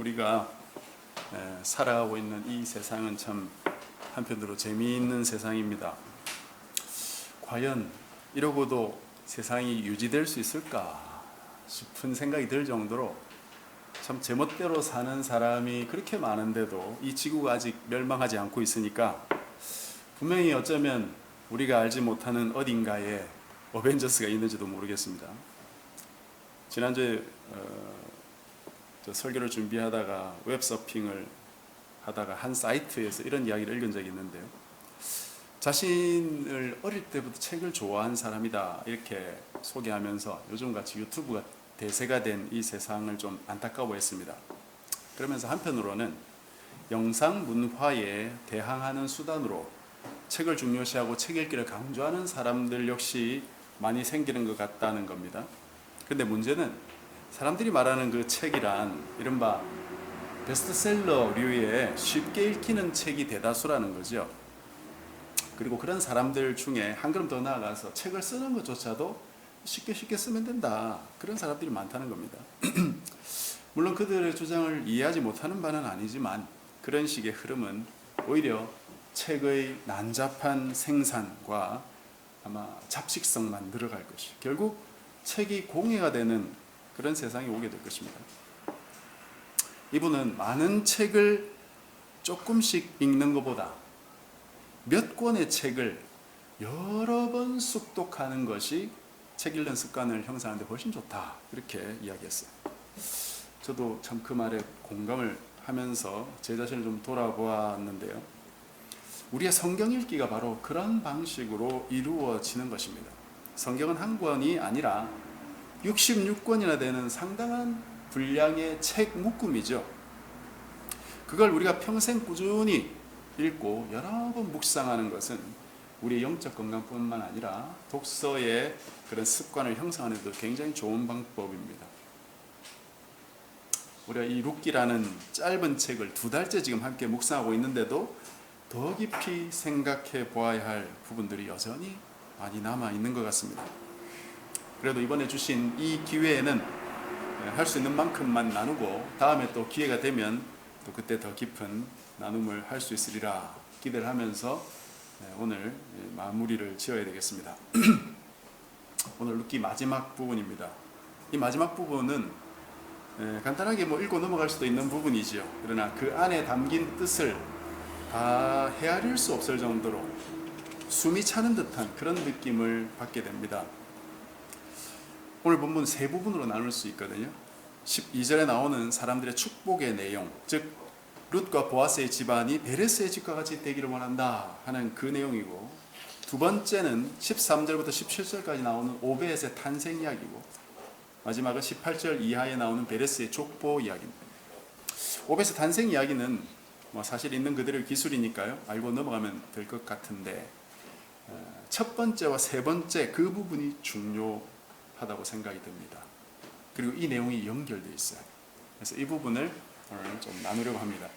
우리가 살아가고 있는 이 세상은 참 한편으로 재미있는 세상입니다. 과연 이러고도 세상이 유지될 수 있을까 싶은 생각이 들 정도로 참 제멋대로 사는 사람이 그렇게 많은데도 이 지구가 아직 멸망하지 않고 있으니까 분명히 어쩌면 우리가 알지 못하는 어딘가에 어벤져스가 있는지도 모르겠습니다. 지난주에 설교를 준비하다가 웹서핑을 하다가 한 사이트에서 이런 이야기를 읽은 적이 있는데요. 자신을 어릴 때부터 책을 좋아한 사람이다 이렇게 소개하면서 요즘같이 유튜브가 대세가 된 이 세상을 좀 안타까워했습니다. 그러면서 한편으로는 영상 문화에 대항하는 수단으로 책을 중요시하고 책 읽기를 강조하는 사람들 역시 많이 생기는 것 같다는 겁니다. 근데 문제는 사람들이 말하는 그 책이란 이른바 베스트셀러류의 쉽게 읽히는 책이 대다수라는 거죠. 그리고 그런 사람들 중에 한 걸음 더 나아가서 책을 쓰는 것조차도 쉽게 쓰면 된다, 그런 사람들이 많다는 겁니다. 물론 그들의 주장을 이해하지 못하는 바는 아니지만 그런 식의 흐름은 오히려 책의 난잡한 생산과 아마 잡식성만 늘어갈 것이, 결국 책이 공해가 되는 그런 세상이 오게 될 것입니다. 이분은 많은 책을 조금씩 읽는 것보다 몇 권의 책을 여러 번 숙독하는 것이 책 읽는 습관을 형성하는 데 훨씬 좋다, 이렇게 이야기했어요. 저도 참 그 말에 공감을 하면서 제 자신을 좀 돌아보았는데요. 우리의 성경 읽기가 바로 그런 방식으로 이루어지는 것입니다. 성경은 한 권이 아니라 66권이나 되는 상당한 분량의 책 묶음이죠. 그걸 우리가 평생 꾸준히 읽고 여러 번 묵상하는 것은 우리의 영적 건강뿐만 아니라 독서의 그런 습관을 형성하는 데도 굉장히 좋은 방법입니다. 우리가 이 룻기라는 짧은 책을 2달째 지금 함께 묵상하고 있는데도 더 깊이 생각해 보아야 할 부분들이 여전히 많이 남아 있는 것 같습니다. 그래도 이번에 주신 이 기회에는 할 수 있는 만큼만 나누고 다음에 또 기회가 되면 또 그때 더 깊은 나눔을 할 수 있으리라 기대를 하면서 오늘 마무리를 지어야 되겠습니다. 오늘 룻기 마지막 부분입니다. 이 마지막 부분은 간단하게 읽고 넘어갈 수도 있는 부분이지요. 그러나 그 안에 담긴 뜻을 다 헤아릴 수 없을 정도로 숨이 차는 듯한 그런 느낌을 받게 됩니다. 오늘 본문 세 부분으로 나눌 수 있거든요. 12절에 나오는 사람들의 축복의 내용, 즉 룻과 보아스의 집안이 베레스의 집과 같이 되기를 원한다 하는 그 내용이고, 두 번째는 13절부터 17절까지 나오는 오벳의 탄생 이야기고, 마지막은 18절 이하에 나오는 베레스의 족보 이야기입니다. 오벳의 탄생 이야기는 사실 있는 그대로의 기술이니까요, 알고 넘어가면 될 것 같은데 첫 번째와 세 번째 그 부분이 중요하다고 생각이 듭니다. 그리고 이 내용이 연결되어 있어요. 그래서 이 부분을 오늘 좀 나누려고 합니다.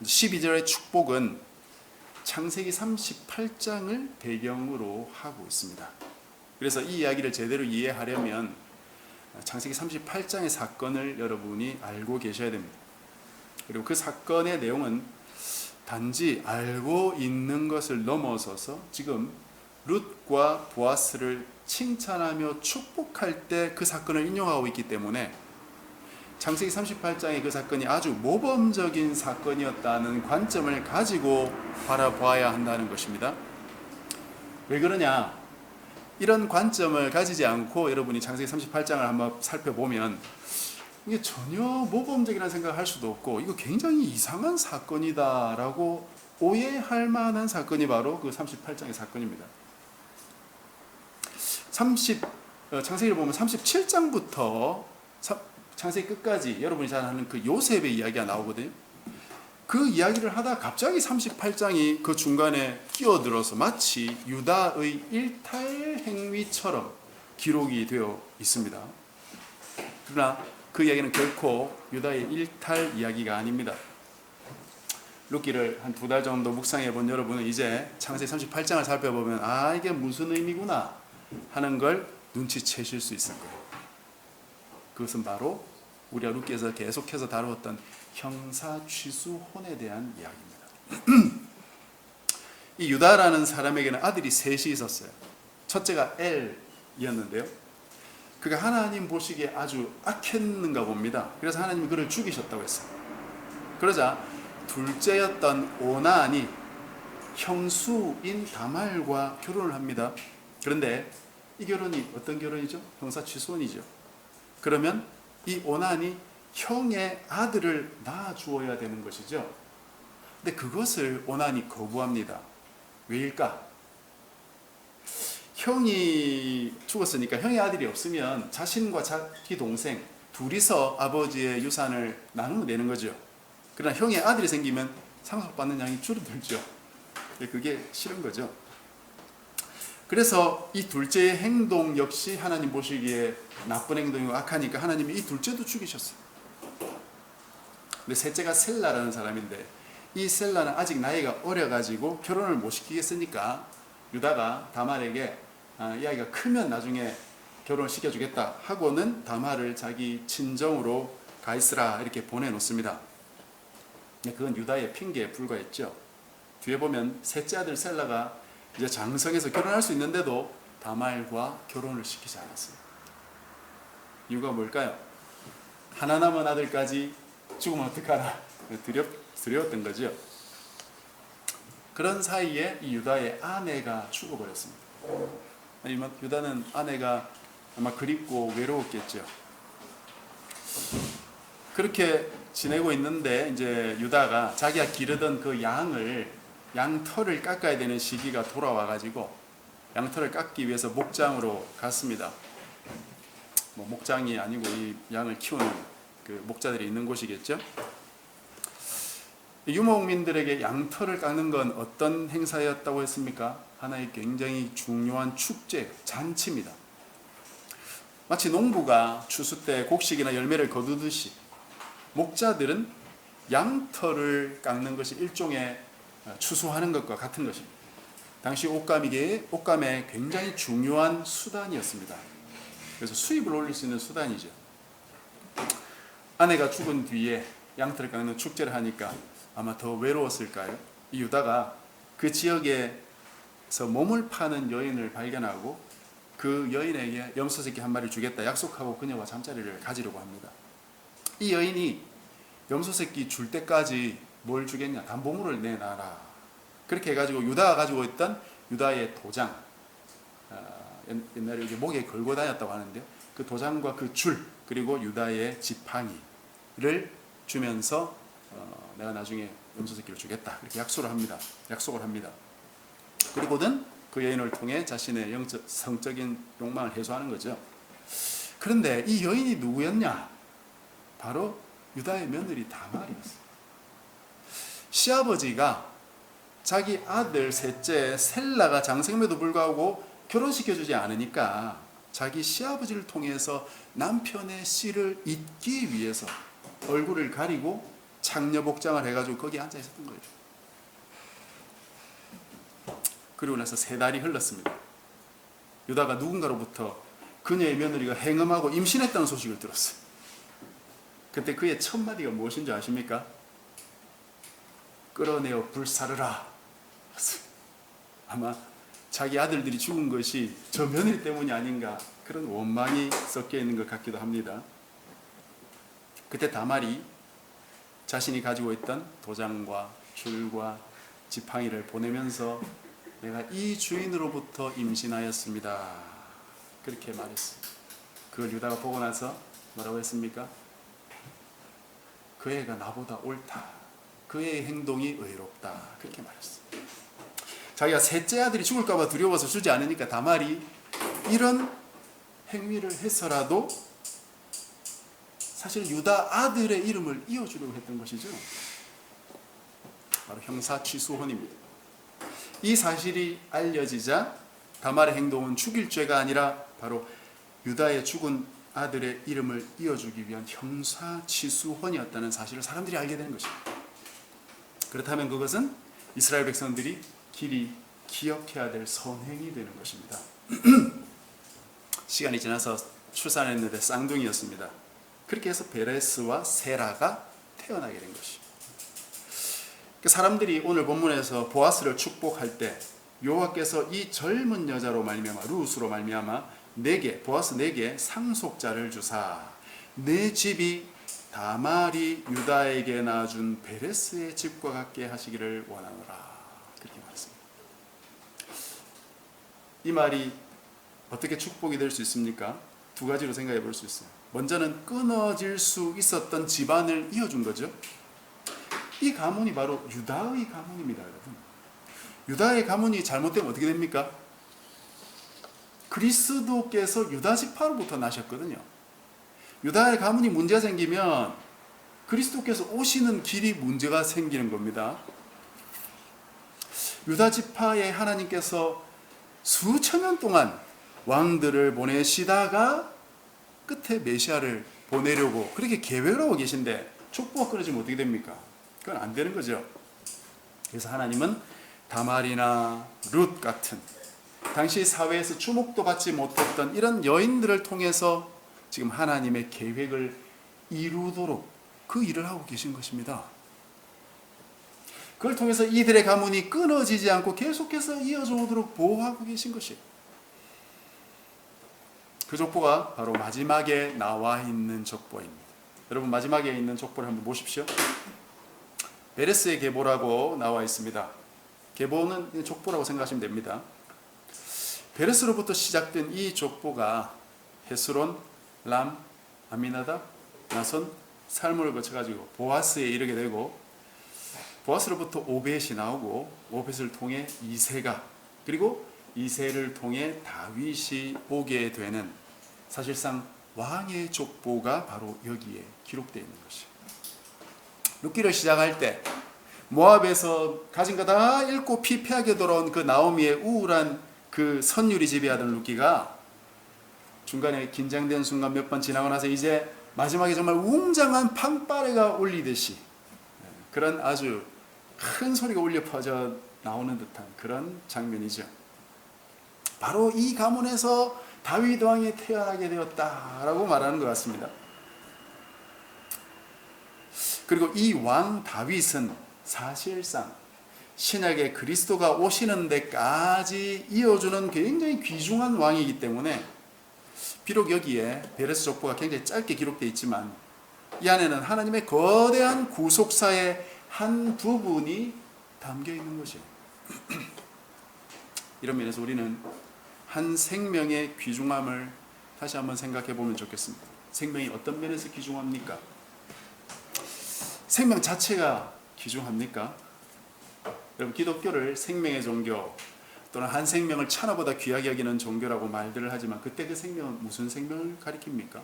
12절의 축복은 창세기 38장을 배경으로 하고 있습니다. 그래서 이 이야기를 제대로 이해하려면 창세기 38장의 사건을 여러분이 알고 계셔야 됩니다. 그리고 그 사건의 내용은 단지 알고 있는 것을 넘어서서 지금 룻과 보아스를 칭찬하며 축복할 때 그 사건을 인용하고 있기 때문에 창세기 38장의 그 사건이 아주 모범적인 사건이었다는 관점을 가지고 바라봐야 한다는 것입니다. 왜 그러냐? 이런 관점을 가지지 않고 여러분이 창세기 38장을 한번 살펴보면 이게 전혀 모범적이라는 생각을 할 수도 없고, 이거 굉장히 이상한 사건이다라고 오해할 만한 사건이 바로 그 38장의 사건입니다. 창세기를 보면 37장부터 창세기 끝까지 여러분이 잘 아는 그 요셉의 이야기가 나오거든요. 그 이야기를 하다 갑자기 38장이 그 중간에 끼어들어서 마치 유다의 일탈 행위처럼 기록이 되어 있습니다. 그러나 그 이야기는 결코 유다의 일탈 이야기가 아닙니다. 룻기를 한 2달 정도 묵상해 본 여러분은 이제 창세기 38장을 살펴보면 이게 무슨 의미구나 하는 걸 눈치채실 수 있을 거예요. 그것은 바로 우리가 룻기에서 계속해서 다루었던 형사취수혼에 대한 이야기입니다. 이 유다라는 사람에게는 아들이 셋이 있었어요. 첫째가 엘이었는데요. 그가 하나님 보시기에 아주 악했는가 봅니다. 그래서 하나님이 그를 죽이셨다고 했어요. 그러자 둘째였던 오나안이 형수인 다말과 결혼을 합니다. 그런데 이 결혼이 어떤 결혼이죠? 형사취수혼이죠. 그러면 이 오나안이 형의 아들을 낳아 주어야 되는 것이죠. 근데 그것을 오나안이 거부합니다. 왜일까? 형이 죽었으니까 형의 아들이 없으면 자신과 자기 동생 둘이서 아버지의 유산을 나누면 되는 거죠. 그러나 형의 아들이 생기면 상속받는 양이 줄어들죠. 그게 싫은 거죠. 그래서 이 둘째의 행동 역시 하나님 보시기에 나쁜 행동이고 악하니까 하나님이 이 둘째도 죽이셨어요. 근데 셋째가 셀라라는 사람인데 이 셀라는 아직 나이가 어려가지고 결혼을 못 시키겠으니까 유다가 다말에게 이 아이가 크면 나중에 결혼을 시켜주겠다 하고는 다말을 자기 친정으로 가 있으라 이렇게 보내놓습니다. 그건 유다의 핑계에 불과했죠. 뒤에 보면 셋째 아들 셀라가 이제 장성해서 결혼할 수 있는데도 다말과 결혼을 시키지 않았어요. 이유가 뭘까요? 하나 남은 아들까지 죽으면 어떡하나 두려웠던 거죠. 그런 사이에 이 유다의 아내가 죽어버렸습니다. 유다는 아내가 아마 그립고 외로웠겠죠. 그렇게 지내고 있는데 이제 유다가 자기가 기르던 그 양털을 깎아야 되는 시기가 돌아와가지고 양털을 깎기 위해서 목장으로 갔습니다. 목장이 아니고 이 양을 키우는 그 목자들이 있는 곳이겠죠. 유목민들에게 양털을 깎는 건 어떤 행사였다고 했습니까? 하나의 굉장히 중요한 축제, 잔치입니다. 마치 농부가 추수 때 곡식이나 열매를 거두듯이 목자들은 양털을 깎는 것이 일종의 추수하는 것과 같은 것입니다. 당시 옷감의 굉장히 중요한 수단이었습니다. 그래서 수입을 올릴 수 있는 수단이죠. 아내가 죽은 뒤에 양털을 깎는 축제를 하니까 아마 더 외로웠을까요? 이 유다가 그 지역에서 몸을 파는 여인을 발견하고 그 여인에게 염소새끼 한 마리 주겠다 약속하고 그녀와 잠자리를 가지려고 합니다. 이 여인이 염소새끼 줄 때까지 뭘 주겠냐? 담보물을 내놔라. 그렇게 해가지고 유다가 가지고 있던 유다의 도장, 옛날에 목에 걸고 다녔다고 하는데요. 그 도장과 그 줄 그리고 유다의 지팡이를 주면서 내가 나중에 염소새끼를 주겠다 이렇게 약속을 합니다. 그리고는 그 여인을 통해 자신의 성적인 욕망을 해소하는 거죠. 그런데 이 여인이 누구였냐? 바로 유다의 며느리 다말이었어요. 시아버지가 자기 아들 셋째 셀라가 장성임에도 불구하고 결혼시켜주지 않으니까 자기 시아버지를 통해서 남편의 씨를 잇기 위해서 얼굴을 가리고 창녀복장을 해가지고 거기 앉아 있었던 거예요. 그리고 나서 3달이 흘렀습니다. 유다가 누군가로부터 그녀의 며느리가 행음하고 임신했다는 소식을 들었어요. 그때 그의 첫 마디가 무엇인 줄 아십니까? 끌어내어 불사르라. 아마 자기 아들들이 죽은 것이 저 며느리 때문이 아닌가 그런 원망이 섞여 있는 것 같기도 합니다. 그때 다말이 자신이 가지고 있던 도장과 줄과 지팡이를 보내면서 내가 이 주인으로부터 임신하였습니다. 그렇게 말했어요. 그걸 유다가 보고 나서 뭐라고 했습니까? 그 애가 나보다 옳다. 그의 행동이 의롭다. 그렇게 말했어요. 자기가 셋째 아들이 죽을까 봐 두려워서 주지 않으니까 다말이 이런 행위를 해서라도 사실 유다 아들의 이름을 이어주려고 했던 것이죠. 바로 형사취수혼입니다. 이 사실이 알려지자 다말의 행동은 죽일 죄가 아니라 바로 유다의 죽은 아들의 이름을 이어주기 위한 형사취수혼이었다는 사실을 사람들이 알게 되는 것입니다. 그렇다면 그것은 이스라엘 백성들이 길이 기억해야 될 선행이 되는 것입니다. 시간이 지나서 출산했는데 쌍둥이였습니다. 그렇게 해서 베레스와 세라가 태어나게 된 것이죠. 사람들이 오늘 본문에서 보아스를 축복할 때 여호와께서 이 젊은 여자로 말미암아 루스로 말미암아 보아스 내게 상속자를 주사 내 집이 다말이 유다에게 낳아준 베레스의 집과 같게 하시기를 원하노라, 그렇게 말했습니다. 이 말이 어떻게 축복이 될 수 있습니까? 두 가지로 생각해 볼 수 있어요. 먼저는 끊어질 수 있었던 집안을 이어준 거죠. 이 가문이 바로 유다의 가문입니다, 여러분. 유다의 가문이 잘못되면 어떻게 됩니까? 그리스도께서 유다 지파로부터 나셨거든요. 유다의 가문이 문제가 생기면 그리스도께서 오시는 길이 문제가 생기는 겁니다. 유다 지파에 하나님께서 수천 년 동안 왕들을 보내시다가 끝에 메시아를 보내려고 그렇게 계획을 하고 계신데 촉부가 끊어지면 어떻게 됩니까? 그건 안 되는 거죠. 그래서 하나님은 다말이나 룻 같은 당시 사회에서 주목도 받지 못했던 이런 여인들을 통해서 지금 하나님의 계획을 이루도록 그 일을 하고 계신 것입니다. 그걸 통해서 이들의 가문이 끊어지지 않고 계속해서 이어져 오도록 보호하고 계신 것이, 그 족보가 바로 마지막에 나와 있는 족보입니다. 여러분, 마지막에 있는 족보를 한번 보십시오. 베레스의 계보라고 나와 있습니다. 계보는 족보라고 생각하시면 됩니다. 베레스로부터 시작된 이 족보가 헤스론, 람, 아미나답, 나손, 살문을 거쳐가지고 보아스에 이르게 되고, 보아스로부터 오벳이 나오고 오벳을 통해 이새가, 그리고 이새를 통해 다윗이 오게 되는, 사실상 왕의 족보가 바로 여기에 기록되어 있는 것이에요. 룻기를 시작할 때 모압에서 가진 거 다 잃고 피폐하게 돌아온 그 나오미의 우울한 그 선율이 지배하던 룻기가 중간에 긴장된 순간 몇 번 지나고 나서 이제 마지막에 정말 웅장한 팡빠레가 울리듯이 그런 아주 큰 소리가 울려 퍼져 나오는 듯한 그런 장면이죠. 바로 이 가문에서 다윗 왕이 태어나게 되었다라고 말하는 것 같습니다. 그리고 이 왕 다윗은 사실상 신약의 그리스도가 오시는 데까지 이어주는 굉장히 귀중한 왕이기 때문에 비록 여기에 베레스 족보가 굉장히 짧게 기록되어 있지만 이 안에는 하나님의 거대한 구속사의 한 부분이 담겨 있는 것이에요. 이런 면에서 우리는 한 생명의 귀중함을 다시 한번 생각해 보면 좋겠습니다. 생명이 어떤 면에서 귀중합니까? 생명 자체가 귀중합니까? 여러분, 기독교를 생명의 종교 또는 한 생명을 천하보다 귀하게 여기는 종교라고 말들을 하지만 그때 그 생명은 무슨 생명을 가리킵니까?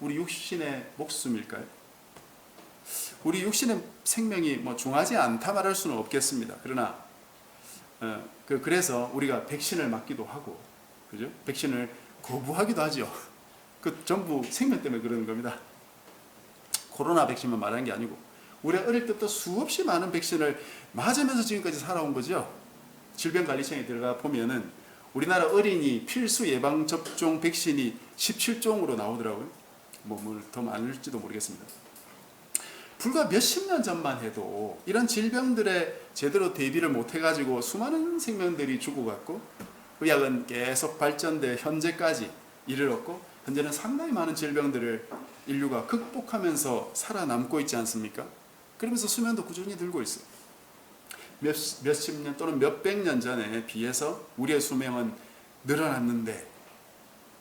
우리 육신의 목숨일까요? 우리 육신의 생명이 뭐 중하지 않다 말할 수는 없겠습니다. 그러나 그래서 우리가 백신을 맞기도 하고, 그죠? 백신을 거부하기도 하죠. 그 전부 생명 때문에 그러는 겁니다. 코로나 백신만 말하는 게 아니고 우리가 어릴 때부터 수없이 많은 백신을 맞으면서 지금까지 살아온 거죠. 질병관리청에 들어가 보면은 우리나라 어린이 필수 예방접종 백신이 17종으로 나오더라고요. 뭐 더 많을지도 모르겠습니다. 불과 몇십 년 전만 해도 이런 질병들에 제대로 대비를 못해가지고 수많은 생명들이 죽어갔고 의학은 계속 발전돼 현재까지 이르렀고 현재는 상당히 많은 질병들을 인류가 극복하면서 살아남고 있지 않습니까? 그러면서 수명도 꾸준히 늘고 있어요. 몇십 년 또는 몇백 년 전에 비해서 우리의 수명은 늘어났는데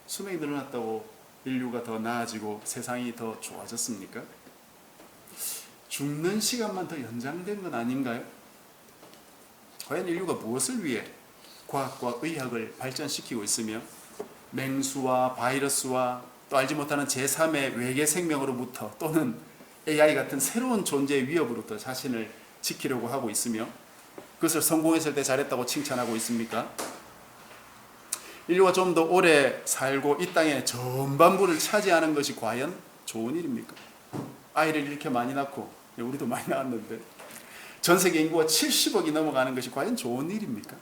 수명이 늘어났다고 인류가 더 나아지고 세상이 더 좋아졌습니까? 죽는 시간만 더 연장된 건 아닌가요? 과연 인류가 무엇을 위해 과학과 의학을 발전시키고 있으며 맹수와 바이러스와 또 알지 못하는 제3의 외계 생명으로부터 또는 AI 같은 새로운 존재의 위협으로부터 자신을 지키려고 하고 있으며 그것을 성공했을 때 잘했다고 칭찬하고 있습니까? 인류가 좀 더 오래 살고 이 땅의 전반부를 차지하는 것이 과연 좋은 일입니까? 아이를 이렇게 많이 낳고, 우리도 많이 낳았는데 전 세계 인구가 70억이 넘어가는 것이 과연 좋은 일입니까?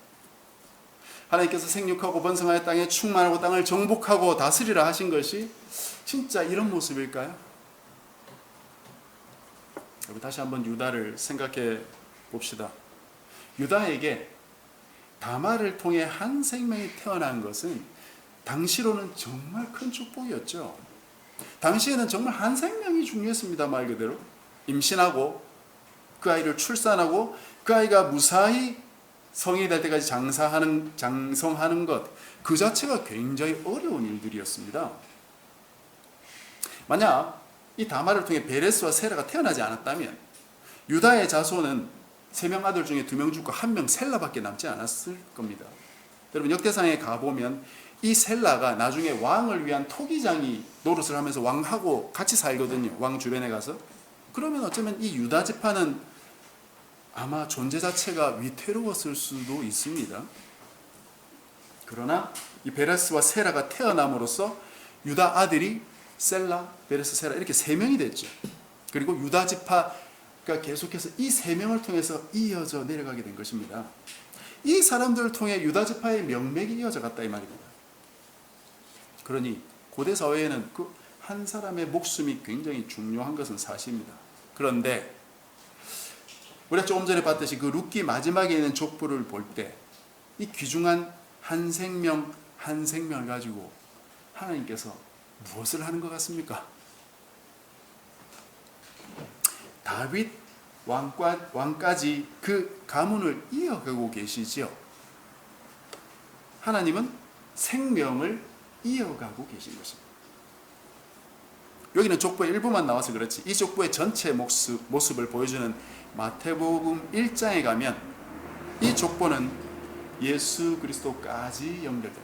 하나님께서 생육하고 번성하여 땅에 충만하고 땅을 정복하고 다스리라 하신 것이 진짜 이런 모습일까요? 다시 한번 유다를 생각해 봅시다. 유다에게 다말을 통해 한 생명이 태어난 것은 당시로는 정말 큰 축복이었죠. 당시에는 정말 한 생명이 중요했습니다. 말 그대로 임신하고 그 아이를 출산하고 그 아이가 무사히 성인이 될 때까지 장성하는 것, 그 자체가 굉장히 어려운 일들이었습니다. 만약 이 다말을 통해 베레스와 세라가 태어나지 않았다면 유다의 자손은 3명 아들 중에 2명 죽고 1명 셀라밖에 남지 않았을 겁니다. 여러분 역대상에 가보면 이 셀라가 나중에 왕을 위한 토기장이 노릇을 하면서 왕하고 같이 살거든요. 왕 주변에 가서. 그러면 어쩌면 이 유다 지파는 아마 존재 자체가 위태로웠을 수도 있습니다. 그러나 이 베레스와 세라가 태어남으로써 유다 아들이 셀라, 베레스, 세라 이렇게 3명이 됐죠. 그리고 유다 지파가 계속해서 이 3명을 통해서 이어져 내려가게 된 것입니다. 이 사람들을 통해 유다 지파의 명맥이 이어져 갔다 이 말입니다. 그러니 고대 사회에는 그 한 사람의 목숨이 굉장히 중요한 것은 사실입니다. 그런데 우리가 조금 전에 봤듯이 그 룻기 마지막에 있는 족보를 볼 때 이 귀중한 한 생명 한 생명을 가지고 하나님께서 무엇을 하는 것 같습니까? 다윗 왕까지 그 가문을 이어가고 계시지요. 하나님은 생명을 이어가고 계신 것입니다. 여기는 족보의 일부만 나와서 그렇지 이 족보의 전체 모습을 보여주는 마태복음 1장에 가면 이 족보는 예수 그리스도까지 연결됩니다.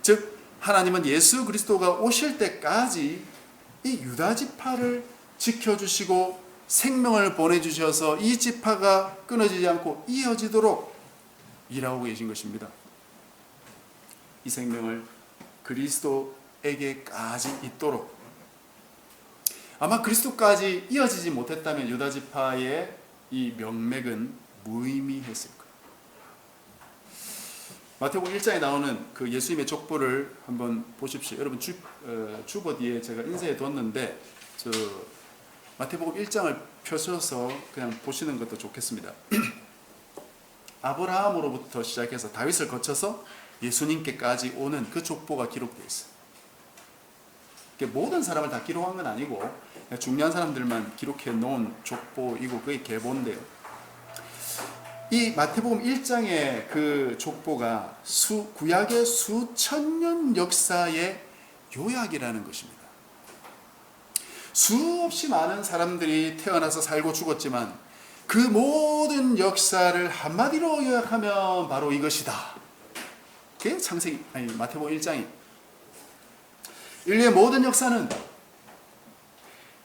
즉 하나님은 예수 그리스도가 오실 때까지 이 유다 지파를 지켜주시고 생명을 보내주셔서 이 지파가 끊어지지 않고 이어지도록 일하고 계신 것입니다. 이 생명을 그리스도에게까지 있도록. 아마 그리스도까지 이어지지 못했다면 유다 지파의 이 명맥은 무의미했을 거예요. 마태복음 1장에 나오는 그 예수님의 족보를 한번 보십시오. 여러분 주보 뒤에 제가 인쇄해 뒀는데 마태복음 1장을 펴셔서 그냥 보시는 것도 좋겠습니다. 아브라함으로부터 시작해서 다윗을 거쳐서 예수님께까지 오는 그 족보가 기록되어 있어요. 모든 사람을 다 기록한 건 아니고 중요한 사람들만 기록해 놓은 족보이고 그게 계보인데요. 이 마태복음 1장의 그 족보가 구약의 수천 년 역사의 요약이라는 것입니다. 수없이 많은 사람들이 태어나서 살고 죽었지만 그 모든 역사를 한마디로 요약하면 바로 이것이다. 그게 마태복음 1장이 인류의 모든 역사는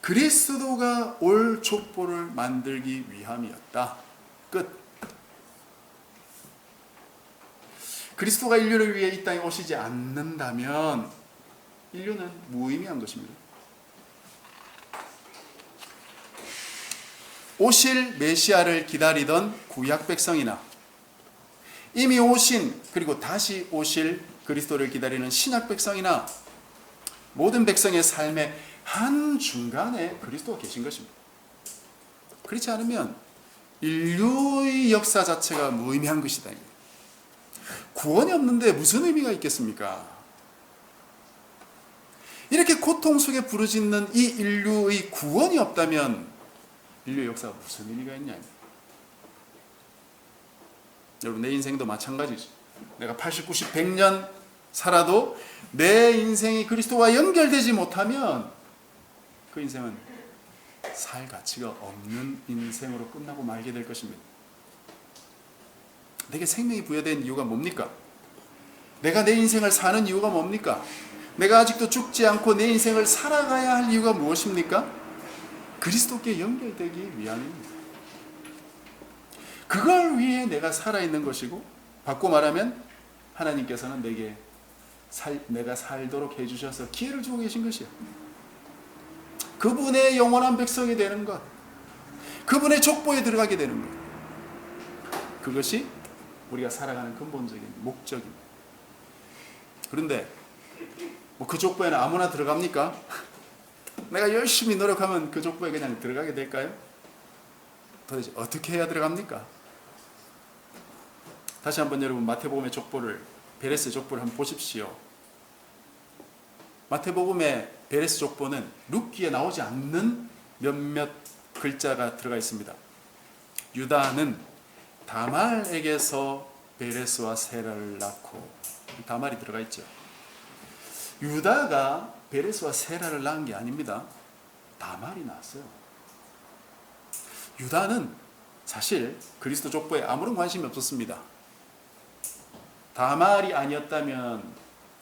그리스도가 올 족보를 만들기 위함이었다. 끝. 그리스도가 인류를 위해 이 땅에 오시지 않는다면 인류는 무의미한 것입니다. 오실 메시아를 기다리던 구약 백성이나 이미 오신 그리고 다시 오실 그리스도를 기다리는 신약 백성이나 모든 백성의 삶의 한중간에 그리스도가 계신 것입니다. 그렇지 않으면 인류의 역사 자체가 무의미한 것이다. 구원이 없는데 무슨 의미가 있겠습니까? 이렇게 고통 속에 부르짖는 이 인류의 구원이 없다면 인류의 역사가 무슨 의미가 있냐? 여러분 내 인생도 마찬가지죠. 내가 80, 90, 100년 살아도 내 인생이 그리스도와 연결되지 못하면 그 인생은 살 가치가 없는 인생으로 끝나고 말게 될 것입니다. 내게 생명이 부여된 이유가 뭡니까? 내가 내 인생을 사는 이유가 뭡니까? 내가 아직도 죽지 않고 내 인생을 살아가야 할 이유가 무엇입니까? 그리스도께 연결되기 위함입니다. 그걸 위해 내가 살아있는 것이고 바꿔 말하면 하나님께서는 내가 살도록 해주셔서 기회를 주고 계신 것이에요. 그분의 영원한 백성이 되는 것, 그분의 족보에 들어가게 되는 것, 그것이 우리가 살아가는 근본적인 목적입니다. 그런데 그 족보에는 아무나 들어갑니까? 내가 열심히 노력하면 그 족보에 그냥 들어가게 될까요? 도대체 어떻게 해야 들어갑니까? 다시 한번 여러분 마태복음의 족보를, 베레스 족보를 한번 보십시오. 마태복음의 베레스 족보는 룻기에 나오지 않는 몇몇 글자가 들어가 있습니다. 유다는 다말에게서 베레스와 세라를 낳고, 다말이 들어가 있죠. 유다가 베레스와 세라를 낳은 게 아닙니다. 다말이 낳았어요. 유다는 사실 그리스도 족보에 아무런 관심이 없었습니다. 다말이 아니었다면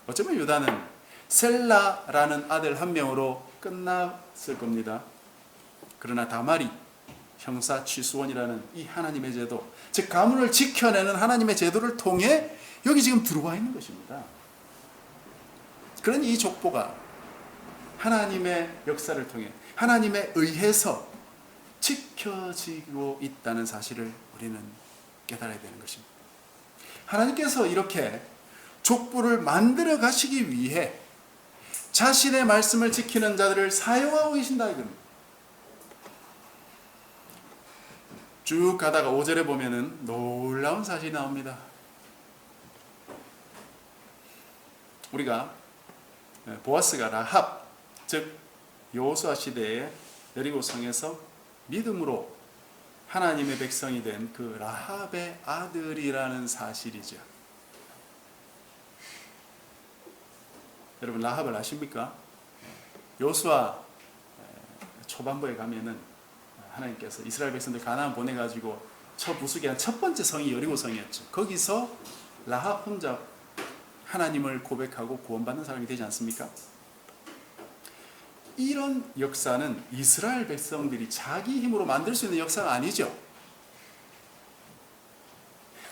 어쩌면 유다는 셀라라는 아들 한 명으로 끝났을 겁니다. 그러나 다말이 형사 취수원이라는 이 하나님의 제도, 즉 가문을 지켜내는 하나님의 제도를 통해 여기 지금 들어와 있는 것입니다. 그러니 이 족보가 하나님의 역사를 통해 하나님에 의해서 지켜지고 있다는 사실을 우리는 깨달아야 되는 것입니다. 하나님께서 이렇게 족보를 만들어 가시기 위해 자신의 말씀을 지키는 자들을 사용하고 계신다 이겁니다. 쭉 가다가 5절에 보면은 놀라운 사실이 나옵니다. 우리가 보아스가 라합, 즉 여호수아 시대에 여리고 성에서 믿음으로 하나님의 백성이 된 그 라합의 아들이라는 사실이죠. 여러분 라합을 아십니까? 여호수아 초반부에 가면은 하나님께서 이스라엘 백성들 가나안 보내가지고 첫 부수게 한 첫 번째 성이 여리고 성이었죠. 거기서 라합 혼자 하나님을 고백하고 구원받는 사람이 되지 않습니까? 이런 역사는 이스라엘 백성들이 자기 힘으로 만들 수 있는 역사가 아니죠.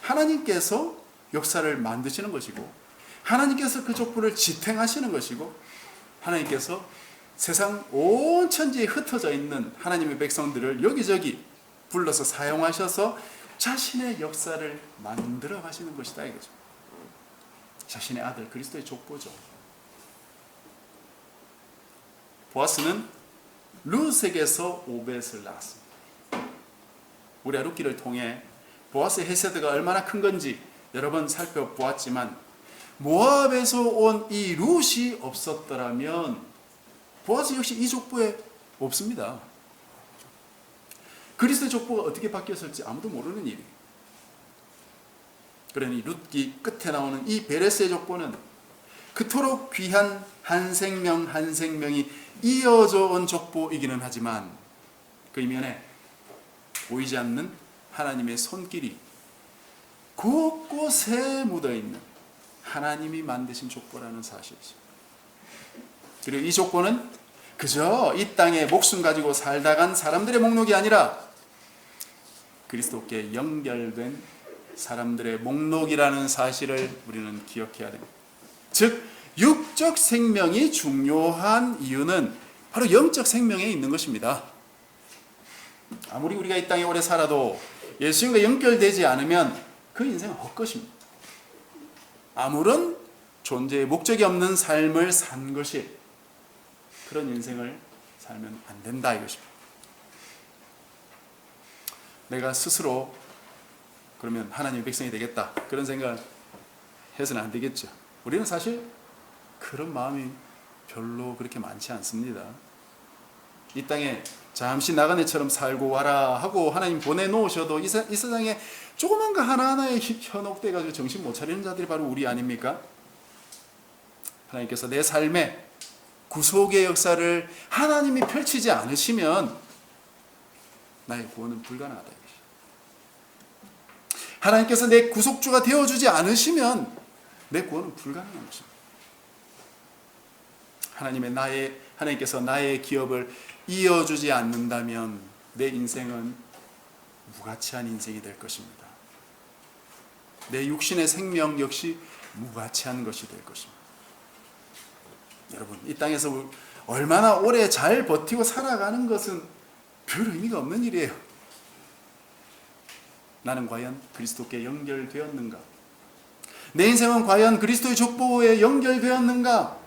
하나님께서 역사를 만드시는 것이고, 하나님께서 그 족보를 지탱하시는 것이고, 하나님께서 세상 온 천지에 흩어져 있는 하나님의 백성들을 여기저기 불러서 사용하셔서 자신의 역사를 만들어 가시는 것이다 이거죠. 자신의 아들 그리스도의 족보죠. 보아스는 룻에게서 오벳을 낳았습니다. 우리가 룻기를 통해 보아스의 헤세드가 얼마나 큰 건지 여러 번 살펴보았지만, 모압에서 온 이 룻이 없었더라면 보아스 역시 이 족보에 없습니다. 그리스도의 족보가 어떻게 바뀌었을지 아무도 모르는 일이에요. 그러니 룻기 끝에 나오는 이 베레스의 족보는 그토록 귀한 한 생명 한 생명이 이어져 온 족보이기는 하지만 그 이면에 보이지 않는 하나님의 손길이 곳곳에 묻어있는 하나님이 만드신 족보라는 사실이죠. 그리고 이 족보는 그저 이 땅에 목숨 가지고 살다 간 사람들의 목록이 아니라 그리스도께 연결된 사람들의 목록이라는 사실을 우리는 기억해야 됩니다. 즉 육적 생명이 중요한 이유는 바로 영적 생명에 있는 것입니다. 아무리 우리가 이 땅에 오래 살아도 예수님과 연결되지 않으면 그 인생은 헛것입니다. 아무런 존재의 목적이 없는 삶을 산 것이, 그런 인생을 살면 안 된다 이것입니다. 내가 스스로 그러면 하나님의 백성이 되겠다 그런 생각을 해서는 안 되겠죠. 우리는 사실 그런 마음이 별로 그렇게 많지 않습니다. 이 땅에 잠시 나그네처럼 살고 와라 하고 하나님 보내놓으셔도 이 세상에 조그만 거 하나하나에 현혹돼가지고 정신 못 차리는 자들이 바로 우리 아닙니까? 하나님께서 내 삶에 구속의 역사를 하나님이 펼치지 않으시면 나의 구원은 불가능하다. 하나님께서 내 구속주가 되어주지 않으시면 내 구원은 불가능한 것입니다. 하나님께서 나의 기업을 이어주지 않는다면 내 인생은 무가치한 인생이 될 것입니다. 내 육신의 생명 역시 무가치한 것이 될 것입니다. 여러분, 이 땅에서 얼마나 오래 잘 버티고 살아가는 것은 별 의미가 없는 일이에요. 나는 과연 그리스도께 연결되었는가? 내 인생은 과연 그리스도의 족보에 연결되었는가?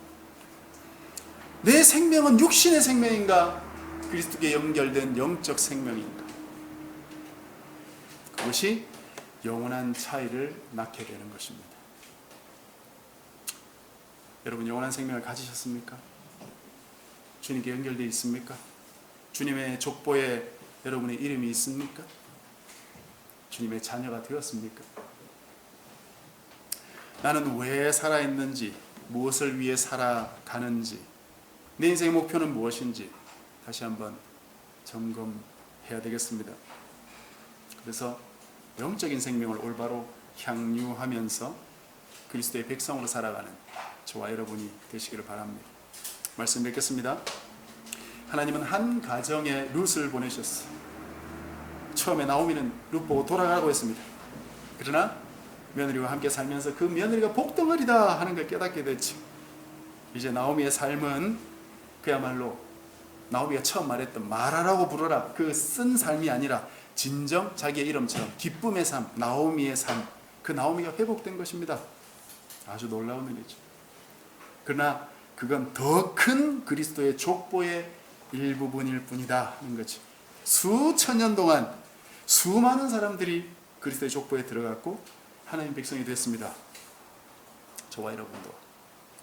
내 생명은 육신의 생명인가? 그리스도께 연결된 영적 생명인가? 그것이 영원한 차이를 낳게 되는 것입니다. 여러분, 영원한 생명을 가지셨습니까? 주님께 연결되어 있습니까? 주님의 족보에 여러분의 이름이 있습니까? 주님의 자녀가 되었습니까? 나는 왜 살아있는지, 무엇을 위해 살아가는지, 내 인생의 목표는 무엇인지 다시 한번 점검해야 되겠습니다. 그래서 영적인 생명을 올바로 향유하면서 그리스도의 백성으로 살아가는 저와 여러분이 되시기를 바랍니다. 말씀 뵙겠습니다. 하나님은 한 가정에 룻을 보내셨어요. 처음에 나오미는 룻 보고 돌아가고 했습니다. 그러나 며느리와 함께 살면서 그 며느리가 복덩어리다 하는 걸 깨닫게 됐죠. 이제 나오미의 삶은 그야말로 나오미가 처음 말했던 말하라고 부르라 그 쓴 삶이 아니라 진정 자기의 이름처럼 기쁨의 삶, 나오미의 삶, 그 나오미가 회복된 것입니다. 아주 놀라운 일이죠. 그러나 그건 더 큰 그리스도의 족보의 일부분일 뿐이다 하는 거죠. 수천 년 동안 수많은 사람들이 그리스도의 족보에 들어갔고 하나님 백성이 됐습니다. 저와 여러분도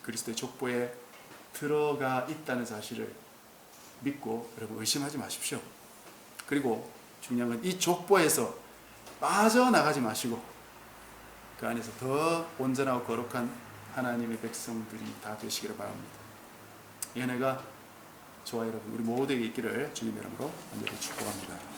그리스도의 족보에 들어가 있다는 사실을 믿고 여러분 의심하지 마십시오. 그리고 중요한 건 이 족보에서 빠져나가지 마시고 그 안에서 더 온전하고 거룩한 하나님의 백성들이 다 되시기를 바랍니다. 이 은혜가 저와 여러분 우리 모두에게 있기를 주님의 이름으로 간절히 축복합니다.